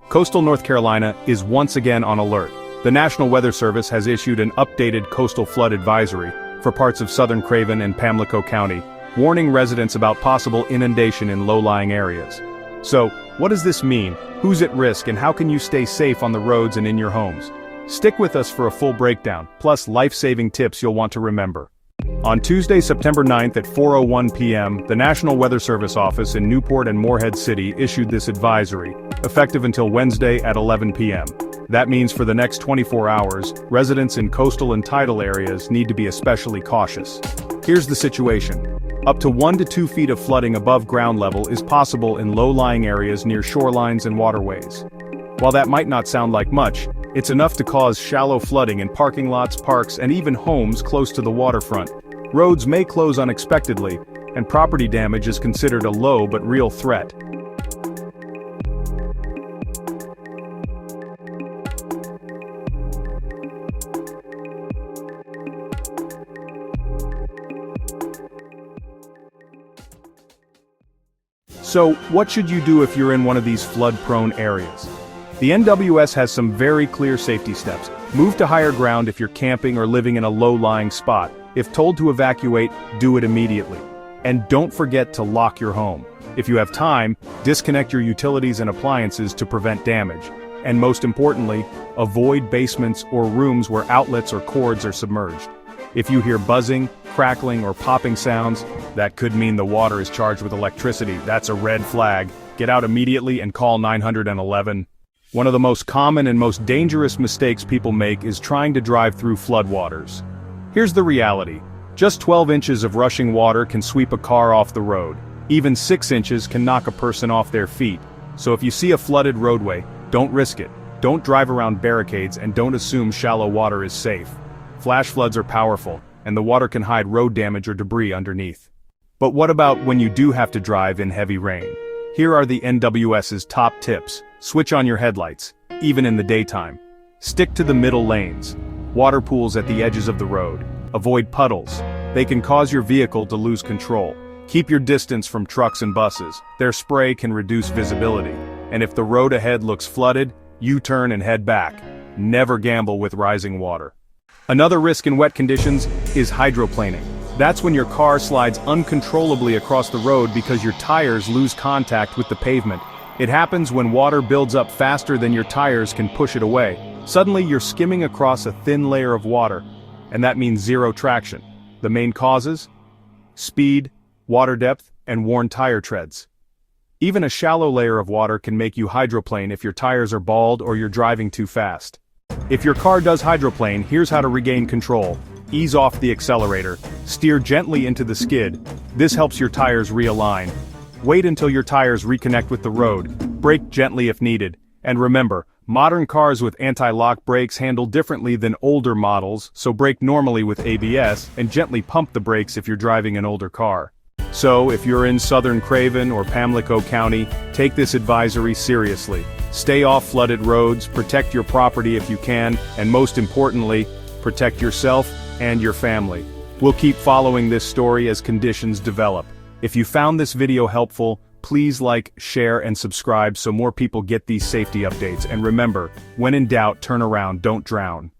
Coastal North Carolina is once again on alert. The National Weather Service has issued an updated coastal flood advisory for parts of southern Craven and Pamlico County, warning residents about possible inundation in low-lying areas. So, what does this mean? Who's at risk and how can you stay safe on the roads and in your homes? Stick with us for a full breakdown, plus life-saving tips you'll want to remember. On Tuesday, September 9th at 4:01 p.m., the National Weather Service office in Newport and Morehead City issued this advisory, effective until Wednesday at 11 p.m. That means for the next 24 hours, residents in coastal and tidal areas need to be especially cautious. Here's the situation. Up to 1 to 2 feet of flooding above ground level is possible in low-lying areas near shorelines and waterways. While that might not sound like much, it's enough to cause shallow flooding in parking lots, parks, and even homes close to the waterfront. Roads may close unexpectedly, and property damage is considered a low but real threat. So, what should you do if you're in one of these flood-prone areas? The NWS has some very clear safety steps. Move to higher ground if you're camping or living in a low-lying spot. If told to evacuate, do it immediately. And don't forget to lock your home. If you have time, disconnect your utilities and appliances to prevent damage. And most importantly, avoid basements or rooms where outlets or cords are submerged. If you hear buzzing, crackling, or popping sounds, that could mean the water is charged with electricity. That's a red flag. Get out immediately and call 911. One of the most common and most dangerous mistakes people make is trying to drive through floodwaters. Here's the reality. Just 12 inches of rushing water can sweep a car off the road. Even 6 inches can knock a person off their feet. So if you see a flooded roadway, don't risk it. Don't drive around barricades and don't assume shallow water is safe. Flash floods are powerful, and the water can hide road damage or debris underneath. But what about when you do have to drive in heavy rain? Here are the NWS's top tips. Switch on your headlights, even in the daytime. Stick to the middle lanes. Water pools at the edges of the road. Avoid puddles. They can cause your vehicle to lose control. Keep your distance from trucks and buses. Their spray can reduce visibility. And if the road ahead looks flooded, U-turn and head back. Never gamble with rising water. Another risk in wet conditions is hydroplaning. That's when your car slides uncontrollably across the road because your tires lose contact with the pavement. It happens when water builds up faster than your tires can push it away. Suddenly you're skimming across a thin layer of water, and that means zero traction. The main causes? Speed, water depth, and worn tire treads. Even a shallow layer of water can make you hydroplane if your tires are bald or you're driving too fast. If your car does hydroplane, here's how to regain control. Ease off the accelerator. Steer gently into the skid. This helps your tires realign. Wait until your tires reconnect with the road. Brake gently if needed. And remember, modern cars with anti-lock brakes handle differently than older models, so brake normally with ABS, and gently pump the brakes if you're driving an older car. So, if you're in southern Craven or Pamlico County, take this advisory seriously. Stay off flooded roads, protect your property if you can, and most importantly, protect yourself and your family. We'll keep following this story as conditions develop. If you found this video helpful, please like, share, and subscribe so more people get these safety updates. And remember, when in doubt, turn around, don't drown.